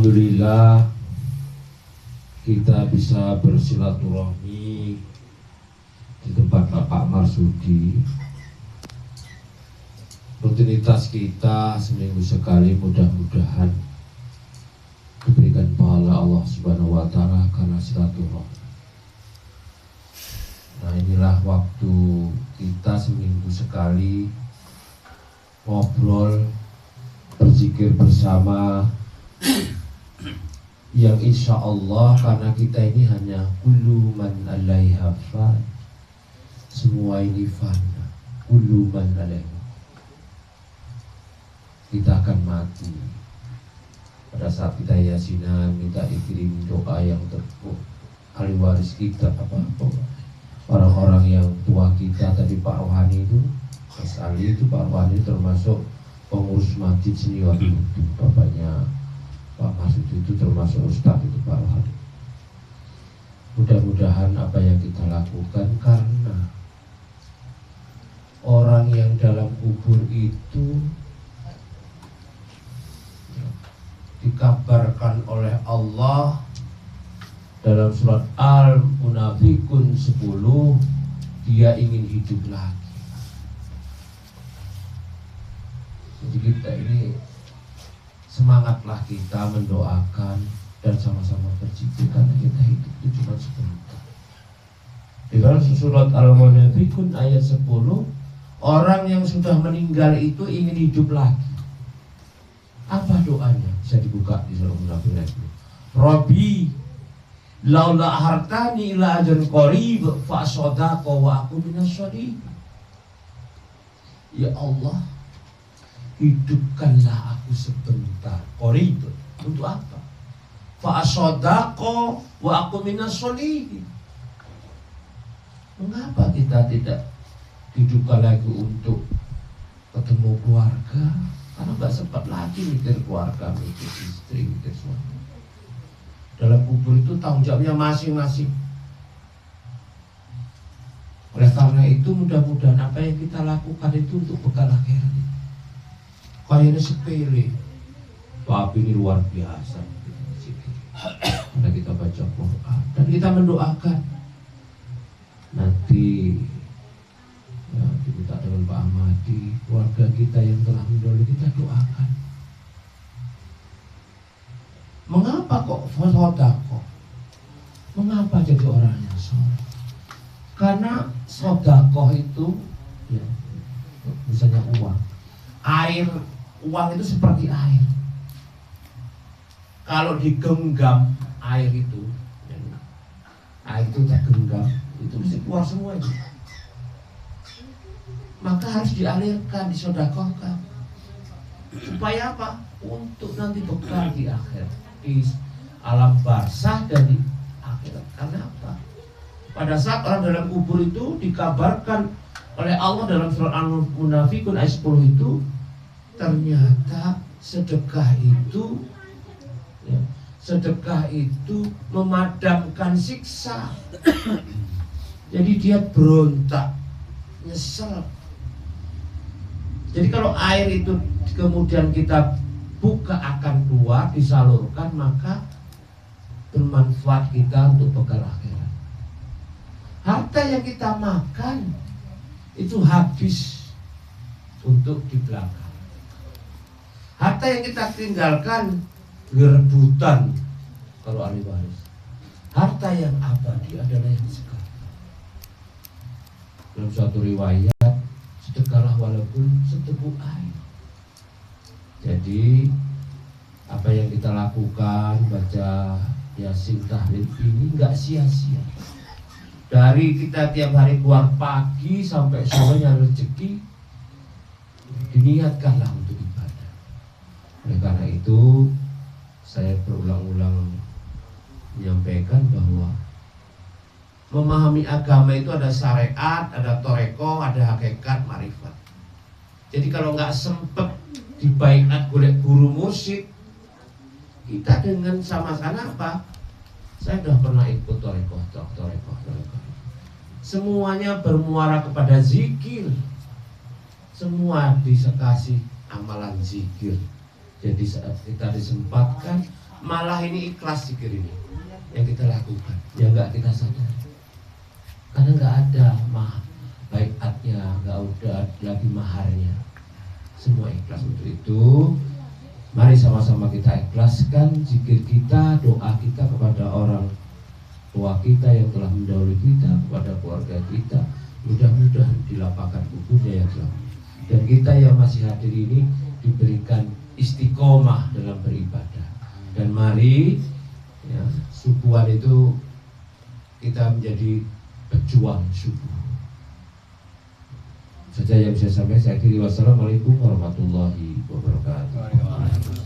Alhamdulillah kita bisa bersilaturahmi di tempat Bapak Marsudi. Rutinitas kita seminggu sekali, mudah-mudahan diberikan pahala Allah Subhanahu wa Ta'ala karena silaturahmi. Nah, inilah waktu kita seminggu sekali ngobrol, berzikir bersama, yang insya Allah karena kita ini hanya kullu man 'alaiha fan, semua ini fana, kullu man 'alaiha, kita akan mati. Pada saat kita yasinan, minta dikirim doa yang terbaik, ahli waris kita, orang-orang yang tua kita. Tadi Pak Rohani itu, Mas Ali itu, Pak Rohani termasuk pengurus masjid senior itu, bapaknya Pak Marsudi itu termasuk Ustadz itu, Pak Rohani. Mudah-mudahan apa yang kita lakukan, karena orang yang dalam kubur itu dikabarkan oleh Allah dalam surat Al-Munafikun 10, dia ingin hidup lagi. Jadi kita ini semangatlah kita mendoakan dan sama-sama berzikir, karena kita hidup itu cuma sebentar. Di dalam surat Al-Munafikun ayat 10, orang yang sudah meninggal itu ingin hidup lagi. Apa doanya? Bisa dibuka di surat Al-Munafikun. Rabbi laula hartani ila ajrin qarib fa sadaqa wa aku minasyolihin. Ya Allah, hidupkanlah aku sebentar. Qarib untuk apa? Fa sadaqa wa aku minasyolihin. Mengapa kita tidak hidupkan lagi untuk ketemu keluarga? Karena nggak sempat lagi mikir keluarga, mikir istri, mikir suami. Dalam kubur itu tanggung jawabnya masing-masing. Oleh karena itu, mudah-mudahan apa yang kita lakukan itu untuk bekal akhirat. Kayaknya sepele, tapi ini luar biasa. Karena kita baca Quran dan kita mendoakan. Nanti ya, diminta dengan Pak Ahmadi, keluarga kita yang telah mendahului, kita doakan. Mengapa kok sodako? Mengapa jadi orang yang soleh? Karena sodako itu, ya, misalnya uang, air, uang itu seperti air. Kalau digenggam air itu tergenggam, itu mesti keluar semuanya. Maka harus dialirkan, disodakohkan. Supaya apa? Untuk nanti bekal di akhir, di alam barzah dan di akhirat. Karena apa? Pada saat orang dalam kubur itu dikabarkan oleh Allah dalam surat Al-Munafikun ayat 10 itu, ternyata sedekah itu, ya, sedekah itu memadamkan siksa. Jadi dia berontak, nyesel. Jadi kalau air itu kemudian kita buka akan keluar, disalurkan, maka bermanfaat kita untuk bekal akhirat. Harta yang kita makan itu habis untuk di belakang. Harta yang kita tinggalkan rebutan kalau ahli waris. Harta yang abadi adalah yang sekarang. Dalam suatu riwayat, sedekahlah walaupun seteguk air. Jadi apa yang kita lakukan, baca Yasin, tahlil ini enggak sia-sia. Dari kita tiap hari keluar pagi sampai sore nyari rezeki, diniatkanlah untuk ibadah. Oleh karena itu, saya berulang-ulang menyampaikan bahwa memahami agama itu ada syariat, ada toreko, ada hakikat, marifat. Jadi kalau nggak sempet dibaiat oleh guru mursyid, kita dengan sama-sama apa? Saya sudah pernah ikut toreko. Semuanya bermuara kepada zikir. Semua bisa kasih amalan zikir. Jadi saat kita disempatkan malah ini ikhlas zikir ini yang kita lakukan, yang nggak kita sadari. Karena nggak ada baiatnya, nggak ada lagi maharnya, semua ikhlas. Untuk itu mari sama-sama kita ikhlaskan zikir kita, doa kita kepada orang tua kita yang telah mendahului kita, kepada keluarga kita, mudah-mudahan dilapangkan kuburnya ya Allah. Dan kita yang masih hadir ini diberikan istiqomah dalam beribadah. Dan mari ya, subuhan itu kita menjadi pejuang subuh. Saja yang bisa sampai saya akhiri. Wassalamualaikum warahmatullahi wabarakatuh.